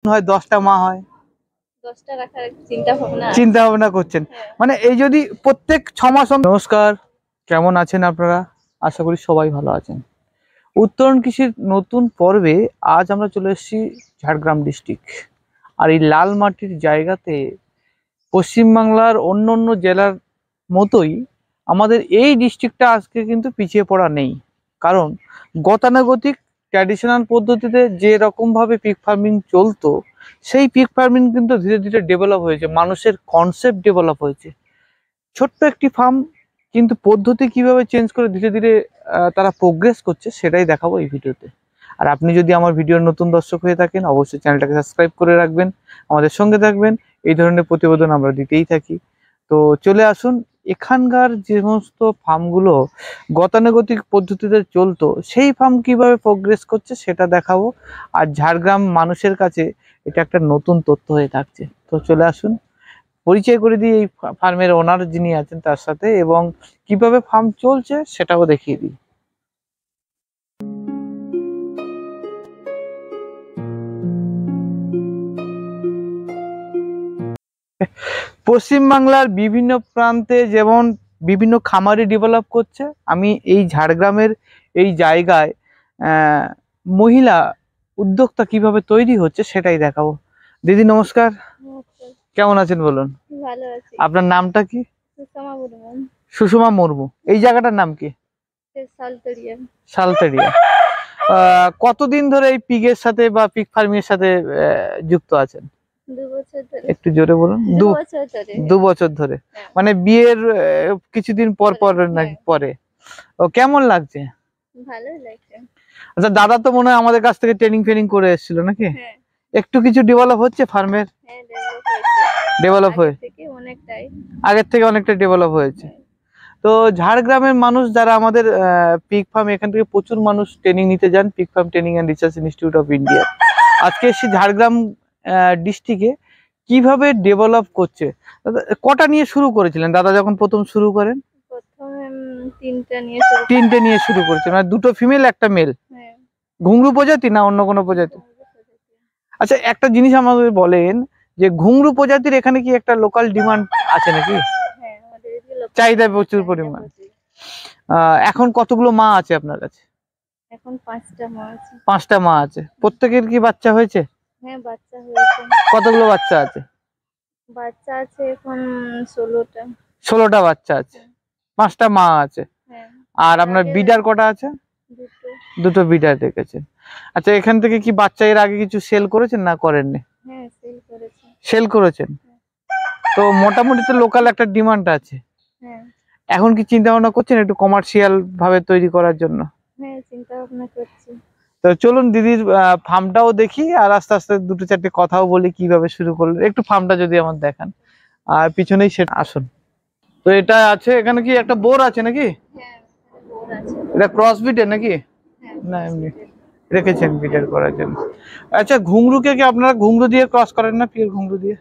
হয় 10টা মা হয়? 10টা রাখার চিন্তা ভাবনা করছেন। মানে এই যদি প্রত্যেক 6 মাস। নমস্কার, কেমন আছেন আপনারা? আশা করি সবাই ভালো আছেন। উত্তরণ কৃষির নতুন পর্বে আজ আমরা চলে এসেছি ঝাড়গ্রাম ডিস্ট্রিক্ট। আর এই লাল মাটির জায়গাতে পশ্চিমবাংলার অন্য অন্য জেলার মতোই আমাদের এই ডিস্ট্রিক্টটা আজকে কিন্তু পিছিয়ে পড়া নেই। কারণ গতানুগতিক ট্র্যাডিশনাল পদ্ধতিতে যে রকমভাবে পিগ ফার্মিং চলতো, সেই পিগ ফার্মিং কিন্তু ধীরে ধীরে ডেভেলপ হয়েছে, মানুষের কনসেপ্ট ডেভেলপ হয়েছে। ছোট্ট একটি ফার্ম কিন্তু পদ্ধতি কিভাবে চেঞ্জ করে ধীরে ধীরে তারা প্রোগ্রেস করছে, সেটাই দেখাবো এই ভিডিওতে। আর আপনি যদি আমার ভিডিওর নতুন দর্শক হয়ে থাকেন, অবশ্যই চ্যানেলটাকে সাবস্ক্রাইব করে রাখবেন, আমাদের সঙ্গে থাকবেন। এই ধরনের প্রতিবেদন আমরা দিতেই থাকি। তো চলে আসুন, এখানকার যে সমস্ত ফার্মগুলো গতানুগতিক পদ্ধতিতে চলতো, সেই ফার্ম কিভাবে প্রোগ্রেস করছে সেটা দেখাবো। আর ঝাড়গ্রাম মানুষের কাছে এটা একটা নতুন তথ্য হয়ে থাকছে। তো চলে আসুন, পরিচয় করে দিই এই ফার্মের ওনার যিনি আছেন তার সাথে, এবং কিভাবে ফার্ম চলছে সেটাও দেখিয়ে দিই। পশ্চিমবাংলার বিভিন্ন প্রান্তে যেমন বিভিন্ন খামারি ডেভেলপ করছে, আমি এই ঝাড়গ্রামের এই জায়গায় মহিলা উদ্যোক্তা কিভাবে তৈরি হচ্ছে সেটাই দেখাবো। দিদি নমস্কার, কেমন আছেন বলুন? ভালো আছি। আপনার নামটা কি? সুষমা মুর্মু। সুষমা মুর্মু। এই জায়গাটার নাম কি? সালতড়িয়া। সালতেরিয়া। কতদিন ধরে এই পিগের সাথে বা পিগ ফার্মিং এর সাথে যুক্ত আছেন? 2 বছর ধরে। একটু জোরে বলুন। 2 বছর ধরে। 2 বছর ধরে। মানে বিয়ের কিছুদিন পর পর নাকি পরে? ও, কেমন লাগছে? ভালোই লাগছে। আচ্ছা, দাদা তো মনে হয় আমাদের কাছ থেকে ট্রেনিং ফেনিং করে এসেছিল নাকি? হ্যাঁ। একটু কিছু ডেভেলপ হচ্ছে ফার্মের? হ্যাঁ, ডেভেলপ হয়েছে। আগের থেকে অনেকটা ডেভেলপ হয়েছে। তো ঝাড়গ্রামের মানুষ যারা আমাদের পিগ ফার্ম, এখান থেকে প্রচুর মানুষ ট্রেনিং নিতে যান, pig farm training and research institute of India. আজকে এসে ঝাড়গ্রাম ডিস্ট্রিক্টে কিভাবে ডেভেলপ করছে। কটা নিয়ে শুরু করেছিলেন দাদা যখন প্রথম শুরু করেন? প্রথমে 3টা নিয়ে শুরু করেছেন, মানে 2টো ফিমেল 1টা মেল। হ্যাঁ। ঘুংরু প্রজাতি না অন্য কোনো প্রজাতি? আচ্ছা, একটা জিনিস আমাদের বলেন যে ঘুংরু প্রজাতির এখানে কি একটা লোকাল ডিমান্ড আছে নাকি? হ্যাঁ, আমাদের চাহিদা প্রচুর পরিমাণ। এখন কতগুলো মা আছে আপনার কাছে? এখন 5টা মা আছে। 5টা মা আছে। প্রত্যেকের কি বাচ্চা হয়েছে? হ্যাঁ, বাচ্চা হয়েছে। কতগুলো বাচ্চা আছে? বাচ্চা আছে এখন 16টা। 16টা বাচ্চা আছে। 5টা মা আছে। হ্যাঁ। আর আপনার বিডার কটা আছে? 2টো বিডার রেখেছেন। আচ্ছা, এখান থেকে কি বাচ্চা এর আগে কিছু সেল করেছেন না করেননি? হ্যাঁ, সেল করেছেন। তো মোটামুটি তো লোকাল একটা ডিমান্ড আছে। হ্যাঁ। এখন কি চিন্তা ভাবনা করছেন একটু কমার্শিয়াল ভাবে তৈরি করার জন্য? হ্যাঁ, চিন্তা ভাবনা করছি। তো চলুন দিদির ফার্মটাও দেখি, আর আস্তে আস্তে 2-4টে কথাও বলি কিভাবে শুরু করলেন। একটু ফার্মটা যদি আমার দেখান, আর পিছনেই সেটা আসুন। তো এটা আছে, এখানে কি একটা বোর আছে নাকি? হ্যাঁ, বোর আছে। এটা ক্রস বিটের নাকি? হ্যাঁ, না এমনি রেখেছেন বিটের করার জন্য। আচ্ছা, ঘুংরুকে কি আপনারা ঘুংরু দিয়ে ক্রস করেন না পিওর ঘুংরু দিয়ে?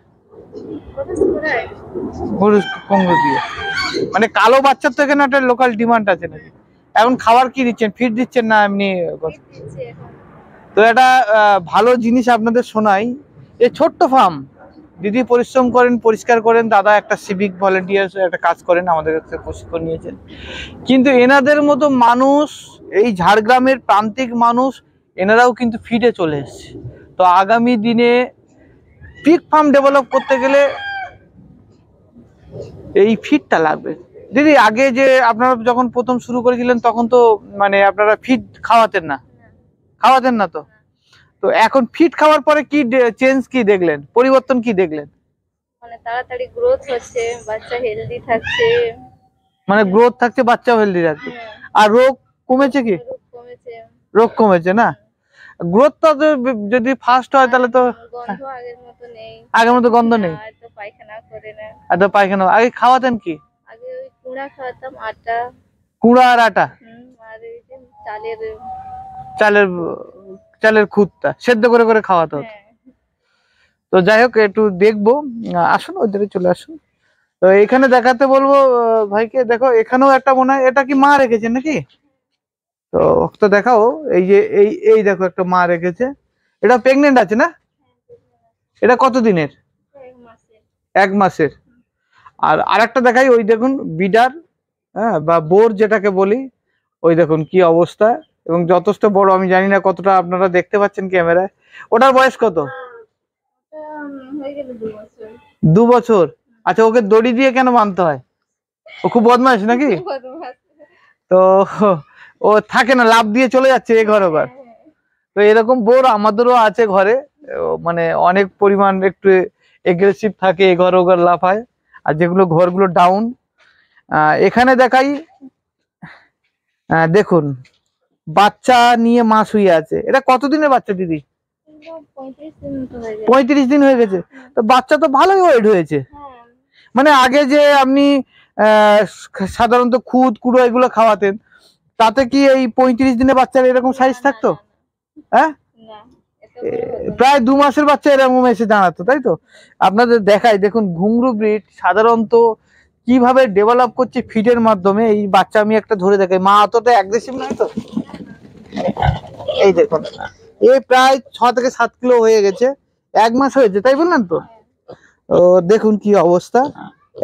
ঘুংরু দিয়ে মানে কালো বাচ্চার তো এখানে একটা লোকাল ডিমান্ড আছে নাকি? এখন খাবার কি দিচ্ছেন, ফিড দিচ্ছেন না এমনি? তো এটা ভালো জিনিস আপনাদের শোনাই, এই ছোট্ট ফার্ম দিদি পরিশ্রম করেন, পরিষ্কার করেন, দাদা একটা সিভিক ভলেন্টিয়ার্স একটা কাজ করেন, আমাদের কাছে প্রশিক্ষণ নিয়েছেন। কিন্তু এনাদের মতো মানুষ, এই ঝাড়গ্রামের প্রান্তিক মানুষ, এনারাও কিন্তু ফিডে চলে এসছে। তো আগামী দিনে পিগ ফার্ম ডেভেলপ করতে গেলে এই ফিডটা লাগবে। দিদি আগে যে আপনারা যখন প্রথম শুরু করেছিলেন তখন তো মানে আপনারা ফিড খাওয়াতেন না তো? তো এখন ফিড খাওয়ার পরে কি চেঞ্জ কি দেখলেন, পরিবর্তন কি দেখলেন? মানে তাড়াতাড়ি গ্রোথ হচ্ছে, বাচ্চা হেলদি থাকছে। মানে গ্রোথ থাকছে, বাচ্চাও হেলদি থাকছে। আর রোগ কমেছে কি? রোগ কমেছে না? গ্রোথটা যদি ফাস্ট হয় তাহলে তো গন্ধ আগের মতো নেই। আগের মতো গন্ধ নেই। আর তো পায়খানা করে না। আর তো পায়খানা আগে খাওয়াতেন কি? আগে ওই কুড়া খাওয়াতাম, আটা। কুড়া আর আটা। আর এই যে চালের খুদটা সেদ্ধ করে করে খাওয়াতে হতো। তো যাই হোক, একটু দেখবো, আসুন ওইদিকে চলে আসুন। তো এখানে দেখাতে বলবো ভাইকে। দেখো এখানেও একটা মনে হয়, এটা কি মা রেখেছেন নাকি? তো দেখাও, এই যে এই দেখো একটা মা রেখেছে। এটা প্রেগনেন্ট আছে না? এটা কত দিনের? 1 মাসের। 1 মাসের। আর আরেকটা দেখাই, ওই দেখুন বিডার, হ্যাঁ, বা বোর যেটাকে বলি, ওই দেখুন কি অবস্থা, এবং যথেষ্ট বড়। আমি জানি না কতটা আপনারা দেখতে পাচ্ছেন ক্যামেরায়। ওটার বয়স কত? ওটা হয়ে গেল 2 বছর। 2 বছর। আচ্ছা, ওকে দড়ি দিয়ে কেন বাঁধতে হয়? ও খুব বদমাইশ নাকি? বদমাস। তো ও থাকে না, লাফ দিয়ে চলে যাচ্ছে এ ঘর ওঘর। তো এরকম বোর আমাদেরও আছে ঘরে। মানে অনেক পরিমাণ একটু এগ্রেসিভ থাকে, এ ঘর ওঘর লাফায়। আর যেগুলো ঘরগুলো ডাউন, এখানে দেখাই, দেখুন বাচ্চা নিয়ে মা শুয়ে আছে। এটা কতদিনের বাচ্চা দিদি? 35 দিন মতো হয়ে গেছে। 35 দিন হয়ে গেছে। তো বাচ্চা তো ভালোই ওয়েট হয়েছে। হ্যাঁ। মানে আগে যে আপনি সাধারণত খুদ কুড়ো এগুলো খাওয়াতেন, তাতে কি এই 35 দিনের বাচ্চার এরকম সাইজ থাকতো? হ্যাঁ, না, এত বড় হতো না। প্রায় 2 মাসের বাচ্চা এরকম এসে দাঁড়াতো, তাই তো? আপনাদের দেখাই, দেখুন ঘুংরু ব্রিড সাধারণত কিভাবে ডেভেলপ করছে ফিডের মাধ্যমে। এই বাচ্চা আমি একটা ধরে দেখাই, মা অতটা অ্যাগ্রেসিভ নয় তো। এই দেখুন, এ প্রায় 6 থেকে 7 কিলো হয়ে গেছে। 1 মাস হয়েছে, তাই বললেন তো? ও দেখুন কি অবস্থা,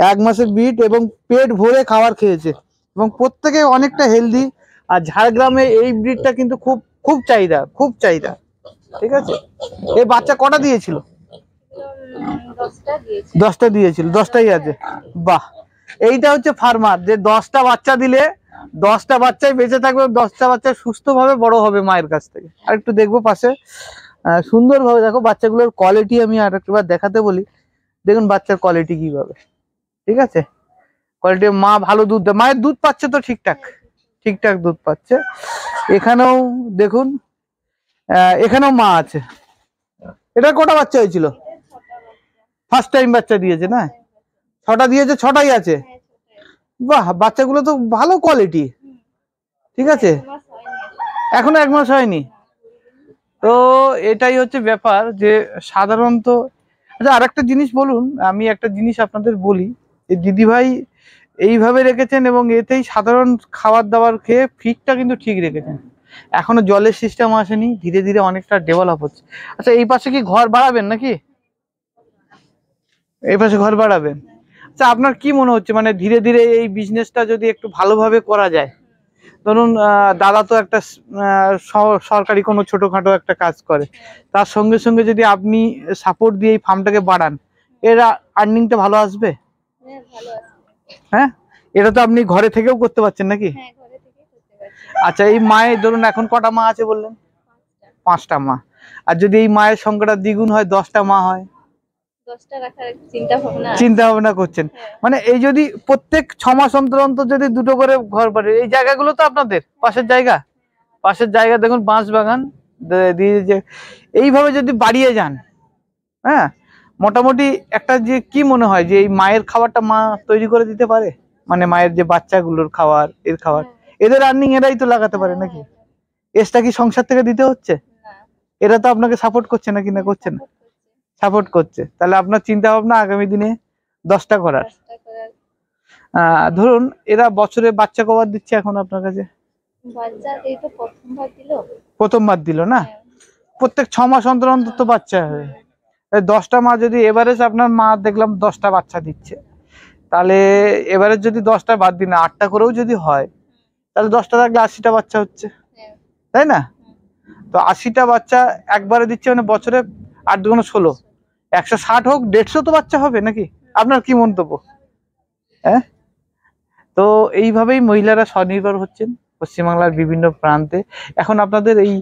1 মাসের ব্রিড, এবং পেট ভরে খাবার খেয়েছে, এবং প্রত্যেকে অনেকটা হেলদি। আর ঝাড়গ্রামে এই ব্রিডটা কিন্তু খুব খুব চাহিদা, খুব চাহিদা। ঠিক আছে, এই বাচ্চা কটা দিয়েছিল? 10টা দিয়েছে। 10টা দিয়েছিল, 10টাই আছে। বাহ, এইটা হচ্ছে ফার্মার, যে 10টা বাচ্চা দিলে 10টা বাচ্চাই বেঁচে থাকবে, 10টা বাচ্চা সুস্থভাবে বড় হবে মায়ের কাছ থেকে। আর একটু দেখবো পাশে, সুন্দরভাবে দেখো বাচ্চাগুলোর কোয়ালিটি। আমি আর একবার দেখাতে বলি, দেখুন বাচ্চার কোয়ালিটি কিভাবে। ঠিক আছে, কোয়ালিটি। মা ভালো দুধ দেয়, মায়ের দুধ পাচ্ছে তো ঠিকঠাক? ঠিকঠাক দুধ পাচ্ছে। এখানেও দেখুন, এখানেও মা আছে। এটা কটা বাচ্চা হয়েছিল? ফার্স্ট টাইম বাচ্চা দিয়েছে না? 6টা দিয়েছে, 6টাই আছে। বাহ, বাচ্চাগুলো তো ভালো কোয়ালিটি। ঠিক আছে, এখনো 1 মাস হয়নি। তো এটাই হচ্ছে ব্যাপার, যে সাধারণত। আচ্ছা, আরেকটা জিনিস বলুন, আমি একটা জিনিস আপনাদের বলি, এই দিদিভাই এইভাবে রেখেছেন, এবং এতেই সাধারণ খাবার দাবার খেয়ে ফিটটা কিন্তু ঠিক রেখেছেন। এখনো জলের সিস্টেম আসেনি, ধীরে ধীরে অনেকটা ডেভেলপ হচ্ছে। আচ্ছা, এই পাশে কি ঘর বাড়াবেন নাকি? এই পাশে ঘর বাড়াবেন। আচ্ছা, আপনার কি মনে হচ্ছে, মানে ধীরে ধীরে এই বিজনেসটা যদি একটু ভালোভাবে করা যায়? ধরুন দাদা তো একটা সরকারি কোনো ছোটখাটো একটা কাজ করে, তার সঙ্গে সঙ্গে যদি আপনি সাপোর্ট দিয়ে এই ফার্মটাকে বাড়ান, এর আর্নিংটা ভালো আসবে। হ্যাঁ, ভালো আছে। হ্যাঁ, এটা তো আপনি ঘরে থেকেও করতে পারছেন নাকি? হ্যাঁ, ঘরে থেকেই করতে পারছি। আচ্ছা, এই মায়ের ধরুন এখন কটা মা আছে বললেন? 5টা মা। আর যদি এই মায়ের সংখ্যাটা দ্বিগুণ হয়, 10টা মা হয়, 10টা রাখার চিন্তা ভাবনা আছে। চিন্তা ভাবনা করছেন? মানে এই যদি প্রত্যেক 6 মাস অন্তর অন্তর যদি 2টো করে ঘর বাড়ে, এই জায়গাগুলো তো আপনাদের পাশের জায়গা, পাশের জায়গা দেখুন বাঁশ বাগান দিয়ে, যে এইভাবে যদি বাড়িয়ে যান, হ্যাঁ, মোটামুটি একটা, যে কি মনে হয় যে এই মায়ের খাবারটা মা তৈরি করে দিতে পারে, মানে মায়ের যে বাচ্চাগুলোর খাবার, এর খাবার, এদের আর্নিং এরাই তো লাগাতে পারে নাকি? এসটা কি সংসার থেকে দিতে হচ্ছে? না, এরা তো আপনাকে সাপোর্ট করছে নাকি, না করছে না? সাপোর্ট করছে। তাহলে আপনার চিন্তা ভাবনা আগামী দিনে 10টা করার। 10টা করার। ধরুন এরা বছরে বাচ্চা কবার দিচ্ছে এখন আপনার কাছে? বাচ্চা এই তো প্রথমবার দিল। প্রথমবার দিল না? প্রত্যেক 6 মাস অন্তর অন্তর তো বাচ্চা হয়। 10টা মা যদি এভারেজ, আপনার মা দেখলাম 10টা বাচ্চা দিচ্ছে, তাহলে এভারেজ যদি 10টা বাদ দিন, 8টা করেও যদি হয়, তাহলে 10টা থাকলে 80টা বাচ্চা হচ্ছে, তাই না? তো 80টা বাচ্চা একবারে দিচ্ছে, মানে বছরে 8 দুগুণ 16, 160 হোক 150 তো বাচ্চা হবে নাকি? আপনার কি মন্তব্য? হ্যাঁ, তো এইভাবেই মহিলারা স্বনির্ভর হচ্ছেন পশ্চিমবাংলার বিভিন্ন প্রান্তে। এখন আপনাদের এই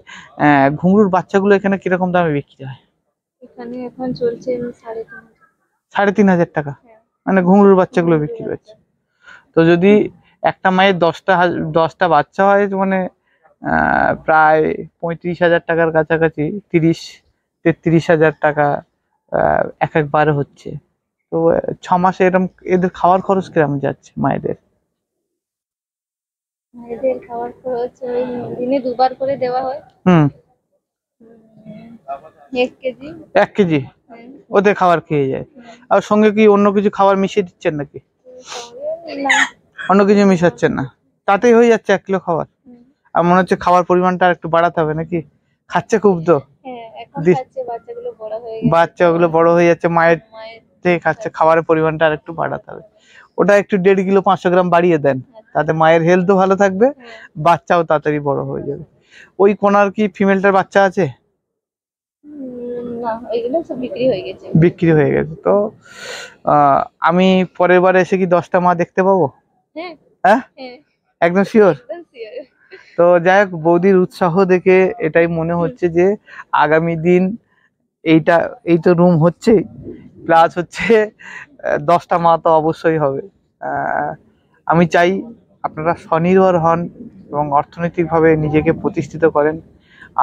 ঘুঙরুর বাচ্চাগুলো এখানে কিরকম দামে বিক্রি হয়? এখানে এখন চলছে 3,500। 3,500 টাকা মানে ঘুঙরুর বাচ্চাগুলো বিক্রি হচ্ছে। তো যদি একটা মায়ের 10টা বাচ্চা হয়, মানে প্রায় 35,000 টাকার কাছাকাছি, 33,000 টাকা একবারে হচ্ছে। তো 6 মাসে এরকম এদের খাওয়ার খরচ কিরকম যাচ্ছে মায়েদের? মায়েদের খাবার খরচ ওই দিনে 2বার করে দেওয়া হয়। 1 কেজি। 1 কেজি ওদের খাবার খেয়ে যায়। আর সঙ্গে কি অন্য কিছু খাবার মিশিয়ে দিচ্ছেন নাকি? না, অন্য কিছু মিশাচ্ছেন না, তাতেই হয়ে যাচ্ছে 1 কিলো খাবার? আর মনে হচ্ছে খাবার পরিমাণটা আর একটু বাড়াতে হবে নাকি? খাচ্ছে খুব তো? হ্যাঁ, এখন খাচ্ছে, বাচ্চাগুলো বড় হয়ে গেছে। বাচ্চাগুলো বড় হয়ে যাচ্ছে, মায়ের মায়ের থেকে খাচ্ছে, খাবারের পরিমাণটা আর একটু বাড়াতে হবে। ওটা একটু 1.5 কিলো 500 গ্রাম বাড়িয়ে দেন, তাতে মায়ের হেলথও ভালো থাকবে, বাচ্চাও তাড়াতাড়ি বড় হয়ে যাবে। ওই কোনার কি ফিমেলটার বাচ্চা আছে? না, এগুলো সব বিক্রি হয়ে গেছে। বিক্রি হয়ে গেছে তো। আমি পরের বারে এসে কি 10টা মা দেখতে পাবো? হ্যাঁ হ্যাঁ, হ্যাঁ, একদম শিওর। একদম sure। তো যাই হোক, বৌদির উৎসাহ দেখে এটাই মনে হচ্ছে যে আগামী দিন এই তো রুম হচ্ছে, প্লাস হচ্ছে 10টা মা তো অবশ্যই হবে। আমি চাই আপনারা স্বনির্ভর হন এবং অর্থনৈতিকভাবে নিজেকে প্রতিষ্ঠিত করেন।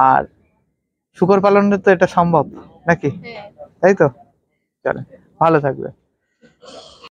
আর শূকর পালনে তো এটা সম্ভব নাকি? হ্যাঁ। তাই তো, চলেন, ভালো থাকবে।